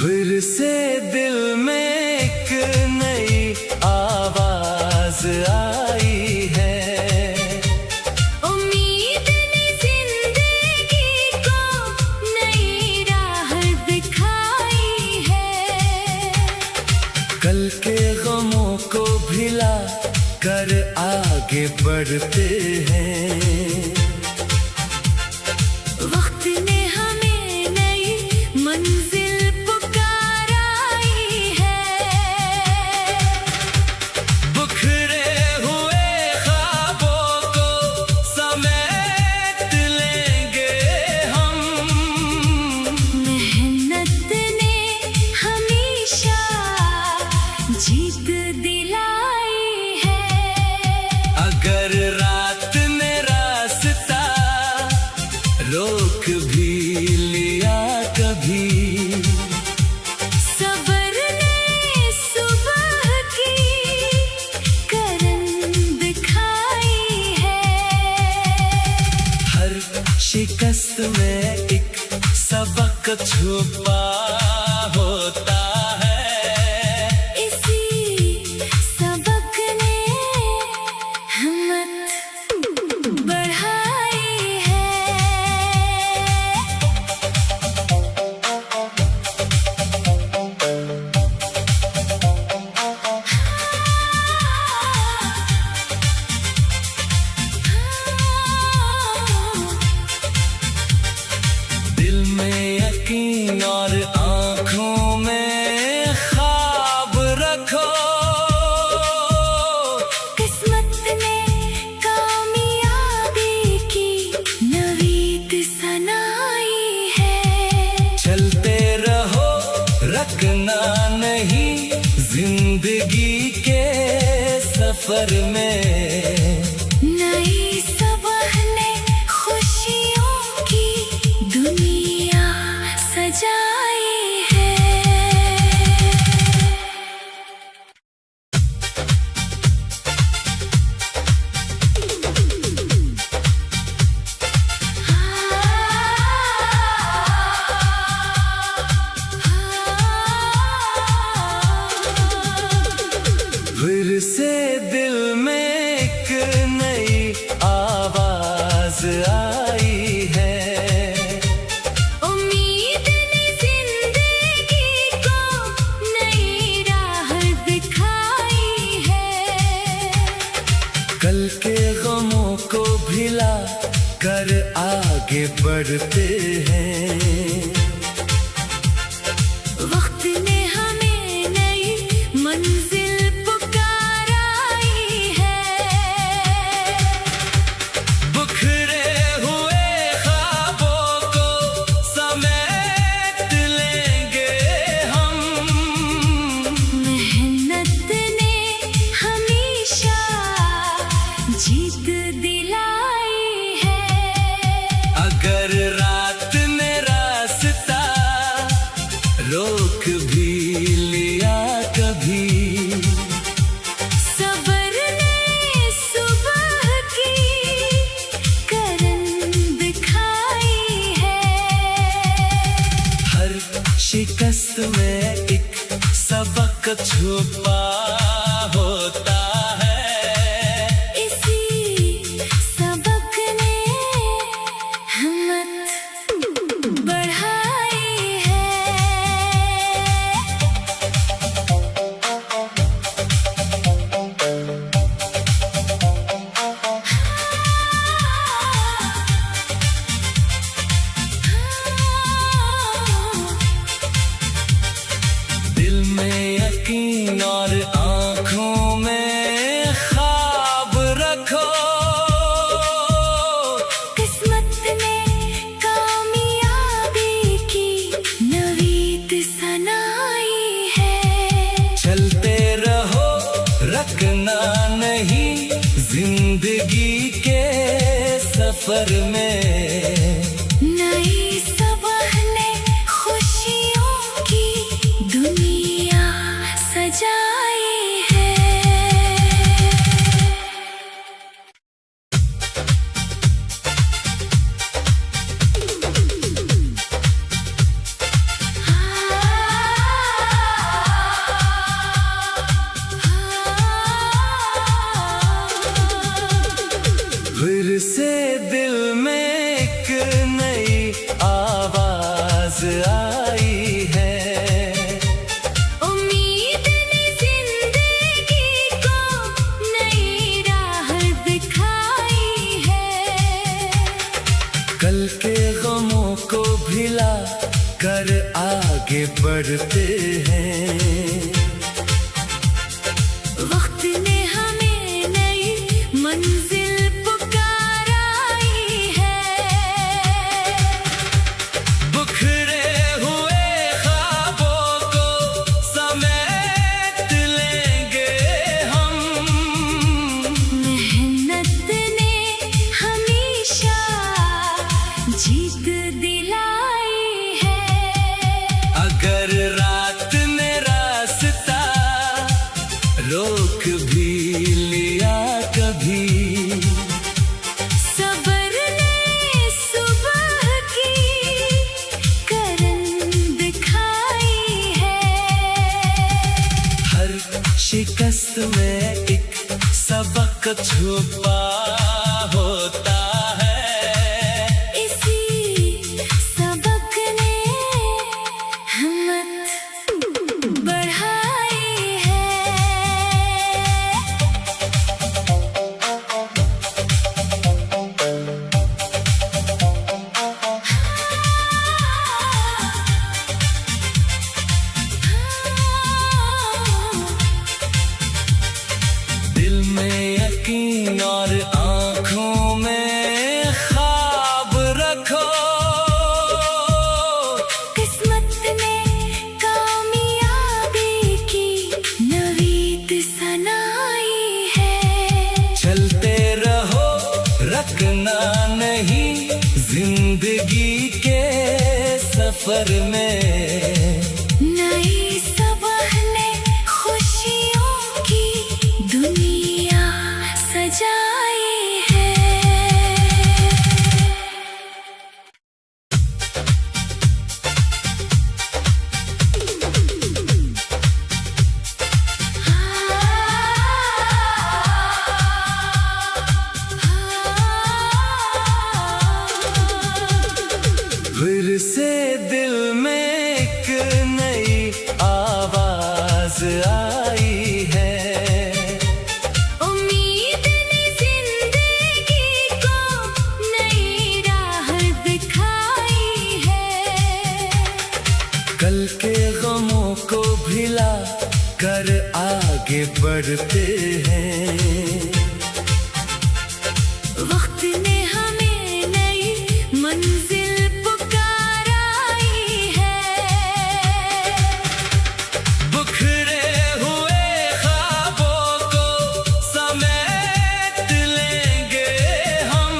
फिर से दिल में एक नई आवाज आई है। उम्मीद ने जिंदगी को नई राह दिखाई है। कल के गमों को भिला कर आगे बढ़ते हैं। वक्त ने हमें नई मंजिल पुकाराई है। बिखरे हुए ख्वाबों को समेट लेंगे हम। मेहनत ने हमेशा जीत दिलाई है। अगर रात ने रास्ता रोक भी लिया कभी, सब्र ने सुबह की करन दिखाई है। हर शिकस्त में एक सबक छुपा होता है। इसी सबक ने हिम्मत बढ़ाई है। दिल में यकीन और आँखों में ख्वाब रखो। किस्मत ने कामयाबी की नवीद सनाई है। चलते रहो, रखना नहीं जिंदगी के सफर में। नई सुबह ने खुशियों की दुनिया सजाई है। फिर से दिल में एक नई आवाज आई है। उम्मीद ने जिंदगी को नई राह दिखाई है। कल के गमों को भिला कर आगे बढ़ते हैं। वक्त ने हमें नई मंजिल पुकाराई है। बिखरे हुए ख्वाबों को समेट लेंगे हम। मेहनत ने हमेशा जीत दिलाई है। अगर रात ने रास्ता रोक भी लिया कभी, सब्र ने सुबह की करन दिखाई है। हर शिकस्त में एक सबक छुपा होता है। इसी सबक ने हिम्मत बढ़ाई है। दिल में यकीन और आँखों में ख्वाब रखो। किस्मत ने कामयाबी की नवीद सनाई है। चलते रहो, रखना नहीं जिंदगी के सफर में। नई सुबह ने खुशियों की दुनिया सजाई है। से दिल में एक नई आवाज आई है। उम्मीद ने जिंदगी को नई राह दिखाई है। कल के गमों को भिला कर आगे बढ़ते हैं। वक्त ने हमें नई मंजिल पुकाराई है। बिखरे हुए ख्वाबों को समेट लेंगे हम। मेहनत ने हमेशा जीत दिलाई है। अगर रात ने रास्ता रोक भी लिया कभी, सबर ने सुबह की करन दिखाई है। हर शिकस्त में एक सबक छुपा होता है। इसी सबक ने हिम्मत बढ़ाई है। दिल में यकीन और आँखों में ख्वाब रखो। किस्मत ने कामयाबी की नवीद सनाई है। चलते रहो, रखना नहीं जिंदगी के सफर में। नई सुबह ने खुशियों की दुनिया सजाई है। फिर से दिल में एक नई आवाज आई है। उम्मीद ने जिंदगी को नई राह दिखाई है। कल के गमों को भिला कर आगे बढ़ते हैं। वक्त ने हमें नई मंजिल पुकाराई है। बिखरे हुए ख्वाबों को समेट लेंगे हम।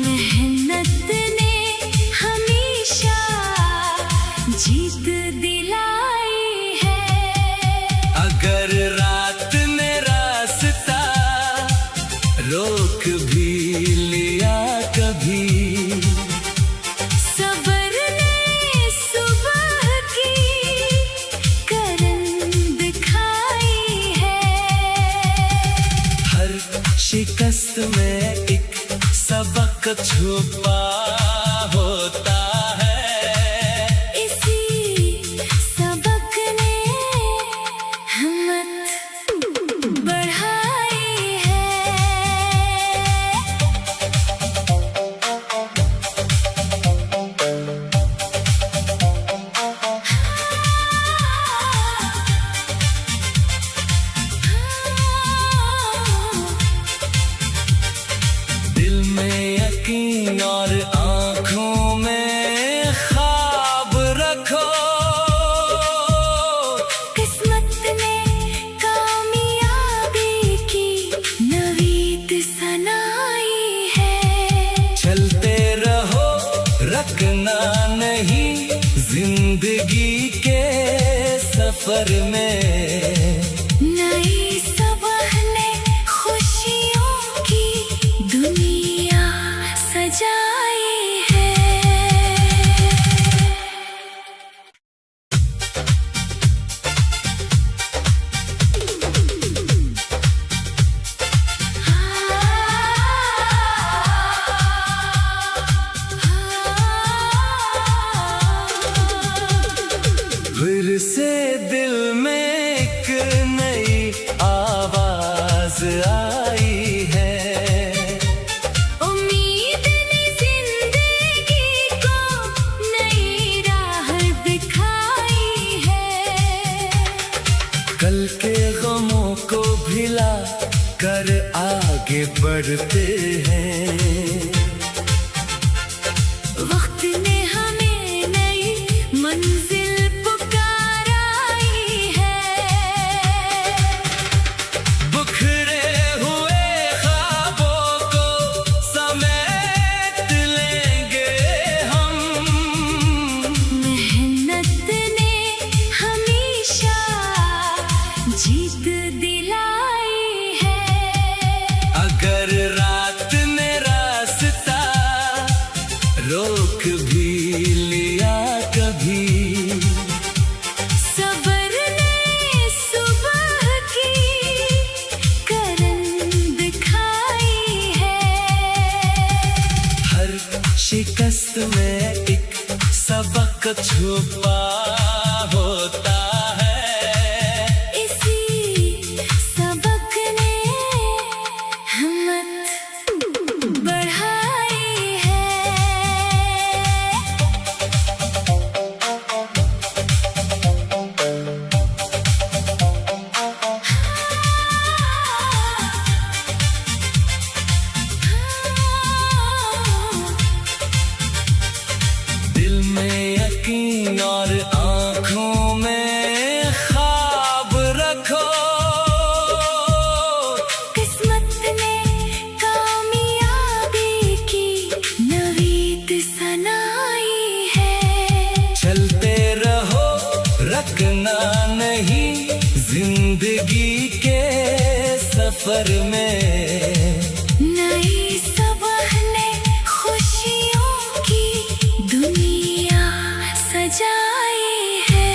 मेहनत ने हमेशा जीत दिलाई है। अगर रात ने रास्ता रोक भी लिया कभी, सबर ने सुबह की करन दिखाई है। हर शिकस्त में एक सबक छुपा होता है। इसी सबक ने हिम्मत बढ़ाई है। दिल में यकीन और आँखों में ख्वाब रखो। किस्मत ने कामयाबी की नवीद सनाई है। चलते रहो, रखना नहीं जिंदगी के सफर में। नई सुबह ने खुशियों की दुनिया सजाई है। फिर से दिल में एक नई आवाज आई है। उम्मीद ने जिंदगी को नई राह दिखाई है। कल के गमों को भिला कर आगे बढ़ते हैं। वक्त ने हमें नई मंजिल पुकाराई है। बिखरे हुए ख्वाबों को समेट लेंगे हम। मेहनत ने हमेशा जीत दिलाई है। अगर रात ने रास्ता रोक भी लिया कभी, सब्र ने सुबह की करन दिखाई है। हर शिकस्त में एक सबक छुपा होता है। इसी सबक ने हिम्मत बढ़ाई है। दिल में यकीन और आँखों में ख्वाब रखो। किस्मत ने कामयाबी की नवीद सनाई है। चलते रहो, रखना नहीं जिंदगी के सफर में। नई सुबह ने खुशियों की दुनिया सजाई है।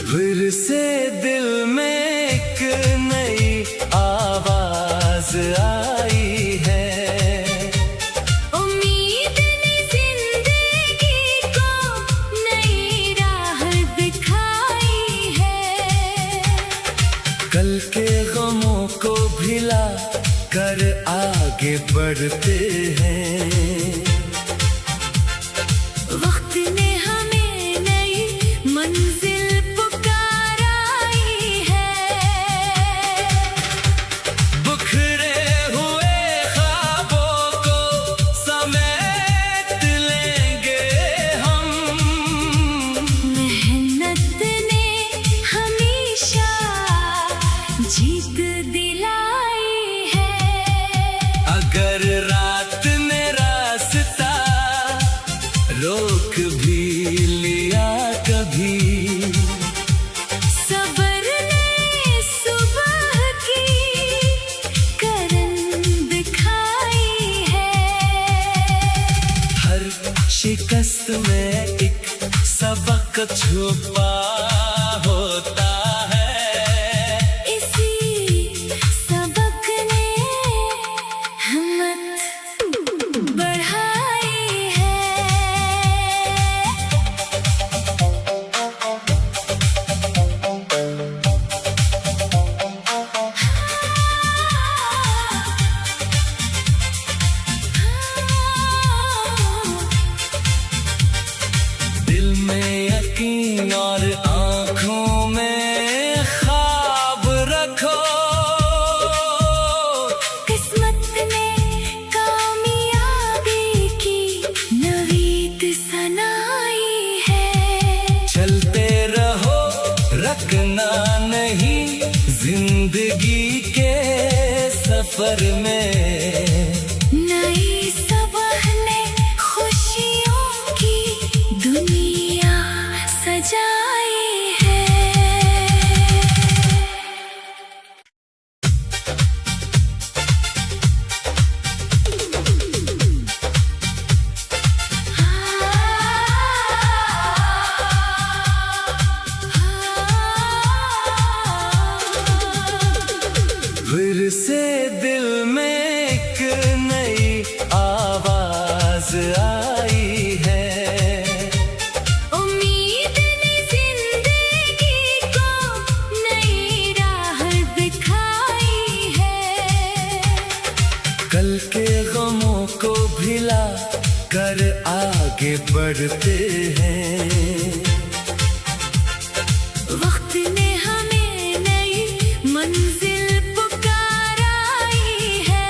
फिर से दिल में एक नई आवाज आई है। उम्मीद ने जिंदगी को नई राह दिखाई है। कल के गमों को भिला कर आगे बढ़ते हैं। वक्त ने हमें नई मंजिल पुकाराई है। बिखरे हुए ख्वाबों को समेट लेंगे हम। मेहनत ने हमेशा जीत दिलाई है। अगर रात ने रास्ता रोक भी लिया कभी, सब्र ने सुबह की करन दिखाई है। हर शिकस्त में एक सबक छुपा होता है। इसी सबक ने हिम्मत बढ़ाई है। दिल में यकीन और आँखों में ख्वाब रखो। किस्मत ने कामयाबी की नवीद सनाई है। चलते रहो, रखना नहीं जिंदगी के सफर में। नई सुबह ने खुशियों की दुनिया सजाई है। से दिल में एक नई आवाज आई है। उम्मीद ने जिंदगी को नई राह दिखाई है। कल के गमों को भिला कर आगे बढ़ते हैं। वक्त ने हमें नई मंजिल पुकाराई है।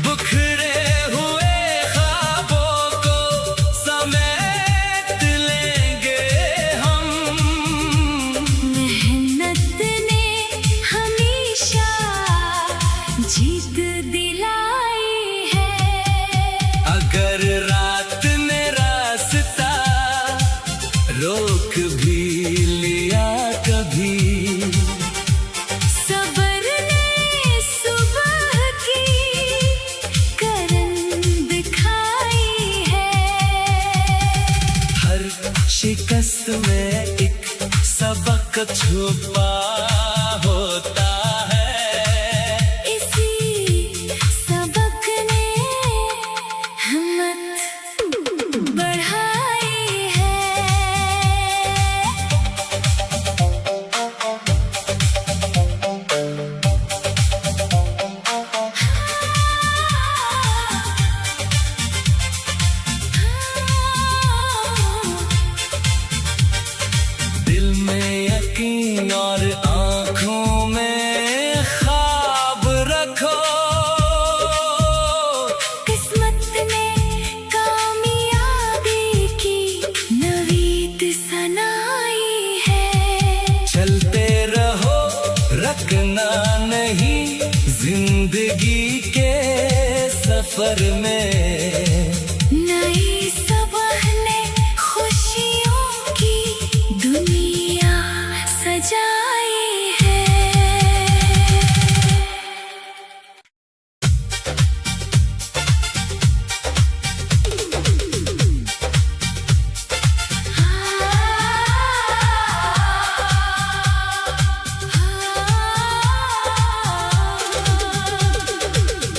बिखरे हुए ख्वाबों को समेट लेंगे हम। मेहनत ने हमेशा जीत दिलाई है। अगर रात ने रास्ता रोक भी लिया कभी, सबर ने सुबह की करन दिखाई है। हर शिकस्त में एक सबक छुपा होता है। इसी सबक ने हिम्मत बढ़ाई है। दिल में यकीन और आँखों में ख्वाब रखो। किस्मत ने कामयाबी की नवीद सनाई है। चलते रहो, रखना नहीं जिंदगी के सफर में। नई सुबह ने खुशियों की दुनिया सजाई है।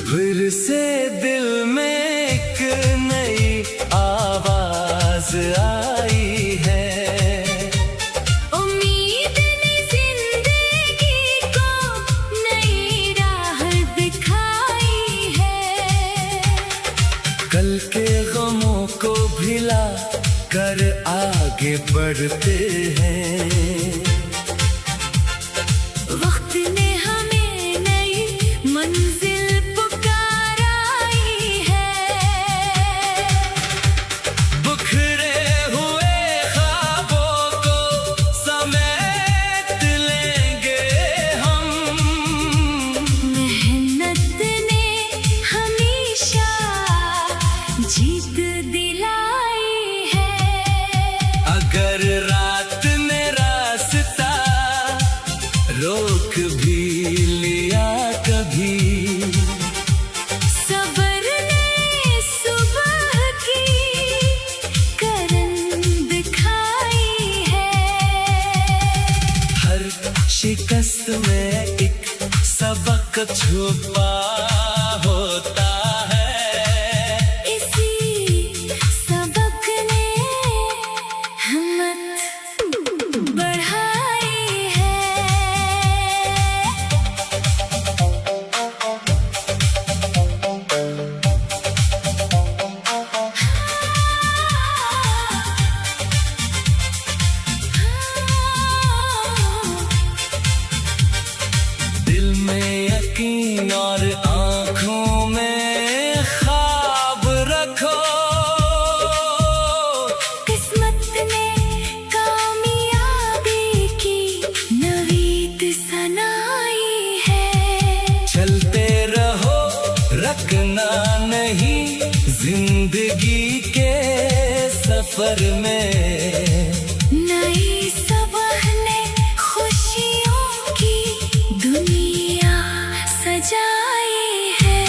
फिर से दिल में एक नई आवाज आई है। उम्मीद ने जिंदगी को नई राह दिखाई है। कल के गमों को भिला कर आगे बढ़ते हैं। वक्त ने हमें नई मंजिल पुकाराई है। बिखरे हुए ख्वाबों को समेट लेंगे हम। मेहनत ने हमेशा जीत दिलाई है। अगर रात ने रास्ता रोक भी लिया कभी, सबर ने सुबह की करन दिखाई है। हर शिकस्त में एक सबक छुपा होता है। इसी सबक ने हिम्मत बढ़ाई है। दिल में यकीन और आँखों में ख्वाब रखो। किस्मत ने कामयाबी की नवीद सनाई है। चलते रहो, रखना नहीं जिंदगी के सफर में। नई सुबह ने खुशियों की दुनिया सजाई है।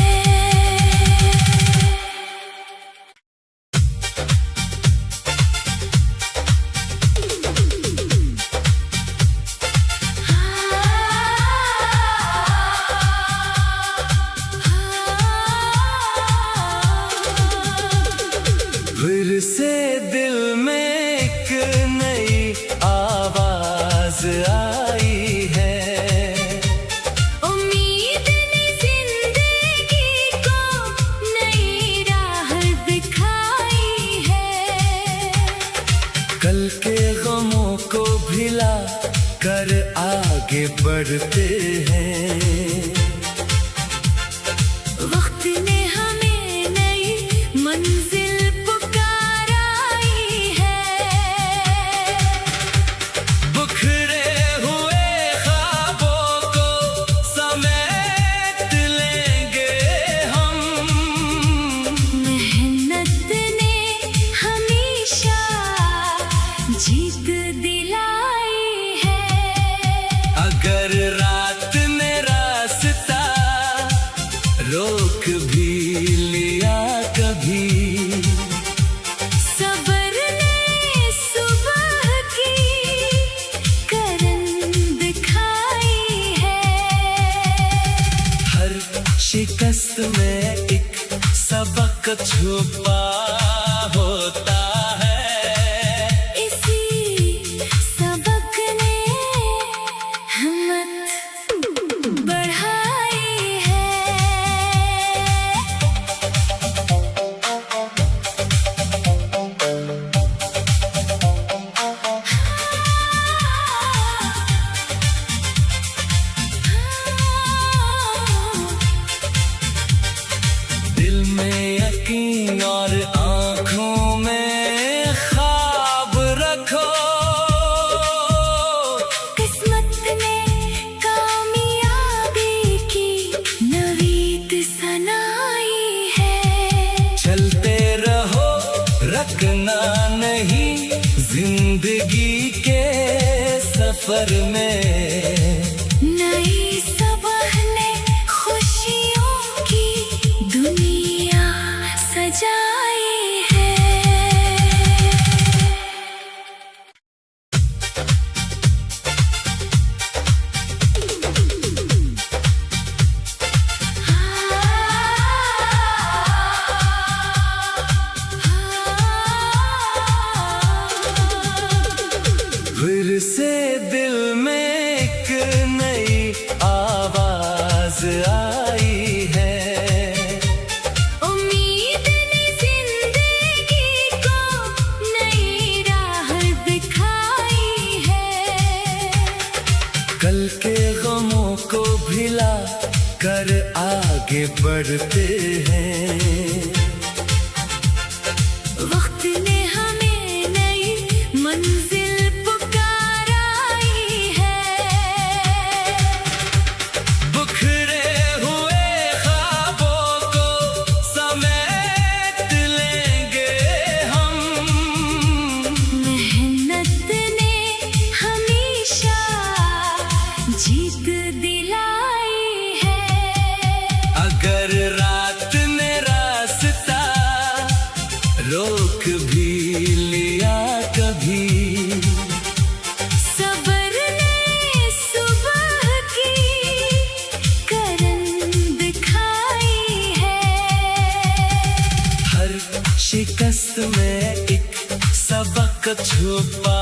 फिर से दिल में एक नई आवाज आई है। उम्मीद ने जिंदगी को नई राह दिखाई है। कल के गमों को भिला कर आगे बढ़ते हैं। वक्त ने हमें नई मंजिल पुकाराई है। बिखरे हुए ख्वाबों को समेट लेंगे हम। मेहनत ने हमेशा जीत दिलाई है। अगर रात ने रास्ता रोक भी लिया कभी, सब्र ने सुबह की करन दिखाई है। हर शिकस्त में एक सबक छुपा होता है। इसी सबक ने हिम्मत बढ़ाई है। दिल में यकीन और आँखों में ख्वाब रखो। किस्मत ने कामयाबी की नवीद सनाई है। चलते रहो, रखना नहीं जिंदगी के सफर में। नई सुबह ने खुशियों की दुनिया सजाई है। फिर से दिल में एक नई आवाज आई है। उम्मीद ने जिंदगी को नई राह दिखाई है। कल के गमों को भिला कर आगे बढ़ते हैं। वक्त ने हमें नई मंजिल पुकाराई है। बिखरे हुए ख्वाबों को समेट लेंगे हम। मेहनत ने हमेशा जीत दिलाई है। अगर रात ने रास्ता रोक भी लिया कभी, सब्र ने सुबह की करन दिखाई है। हर शिकस्त में एक सबक छुपा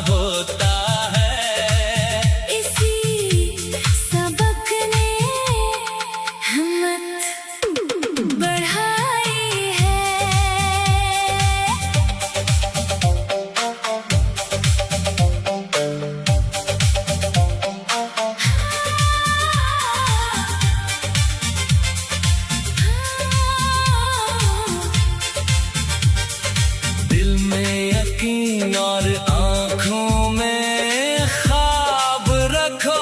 होता है। इसी सबक ने हिम्मत बढ़ाई है। दिल में यकीन और आँखों में ख्वाब रखो।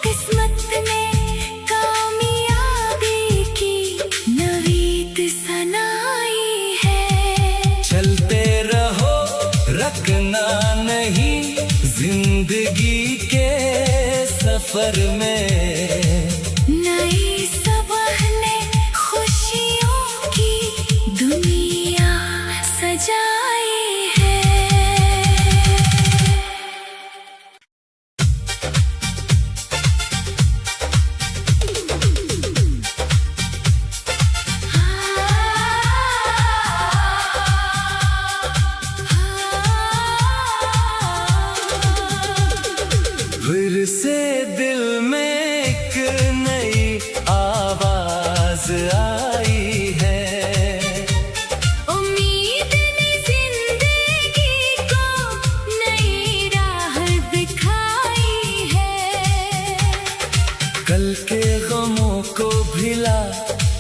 किस्मत ने कामयाबी की नवीद सनाई है। चलते रहो, रखना नहीं जिंदगी के सफर में। नई सुबह ने खुशियों की दुनिया सजाई है। से दिल में एक नई आवाज आई है। उम्मीद ने जिंदगी को नई राह दिखाई है। कल के गमों को भिला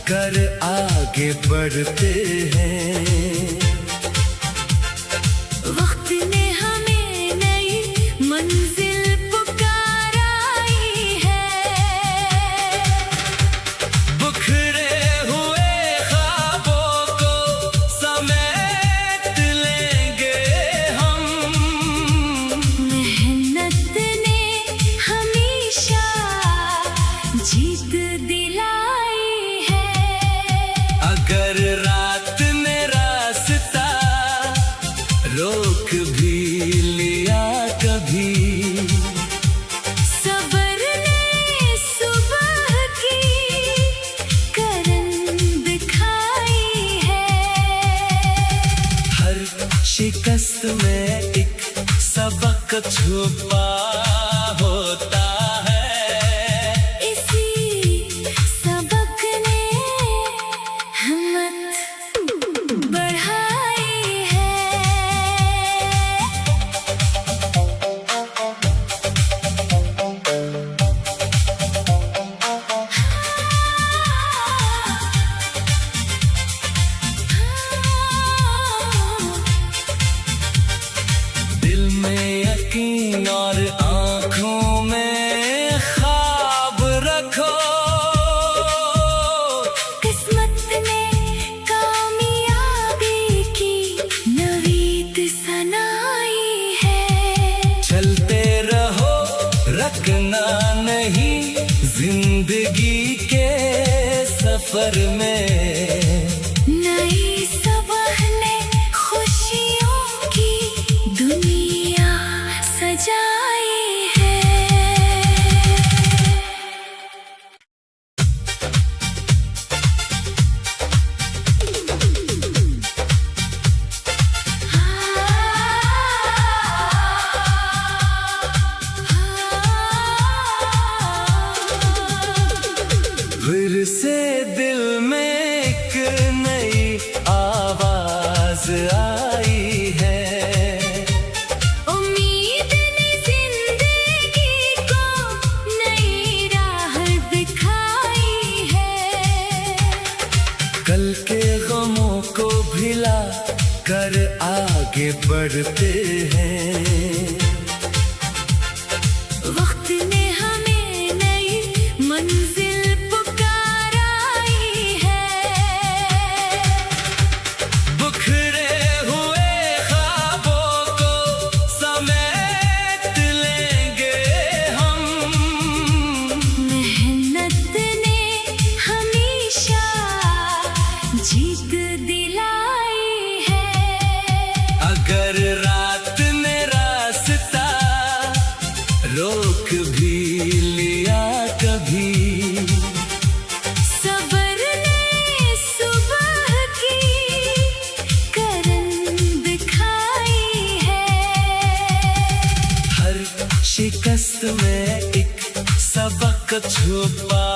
कर आगे बढ़ते हैं। वक्त ने हमें नई मंजिल पुकाराई है। बिखरे हुए ख्वाबों को समेट लेंगे हम। मेहनत ने हमेशा जीत दिलाई है। अगर रात में रास्ता रोक भी लिया कभी, सब्र ने सुबह की करन दिखाई है। हर शिकस्त में एक सबक छुपा होता है। इसी सबक ने हिम्मत बढ़ाई है। दिल में यकीन और आँखों में ख्वाब रखो। किस्मत ने कामयाबी की नवीद सनाई है। चलते रहो, रखना नहीं जिंदगी के सफर में। नई सुबह ने खुशियों की दुनिया सजाई है। फिर से दिल में एक नई आवाज आई है। उम्मीद ने जिंदगी को नई राह दिखाई है। कल के गमों को भिला कर आगे बढ़ते हैं। वक्त ने हमें नई मंजिल पुकाराई है। बिखरे हुए ख्वाबों को समेट लेंगे हम। मेहनत ने हमेशा जीत दिलाई है। अगर रात में रास्ता रोक भी लिया कभी, सब्र ने सुबह की करन दिखाई है। हर शिकस्त में एक सबक छुपा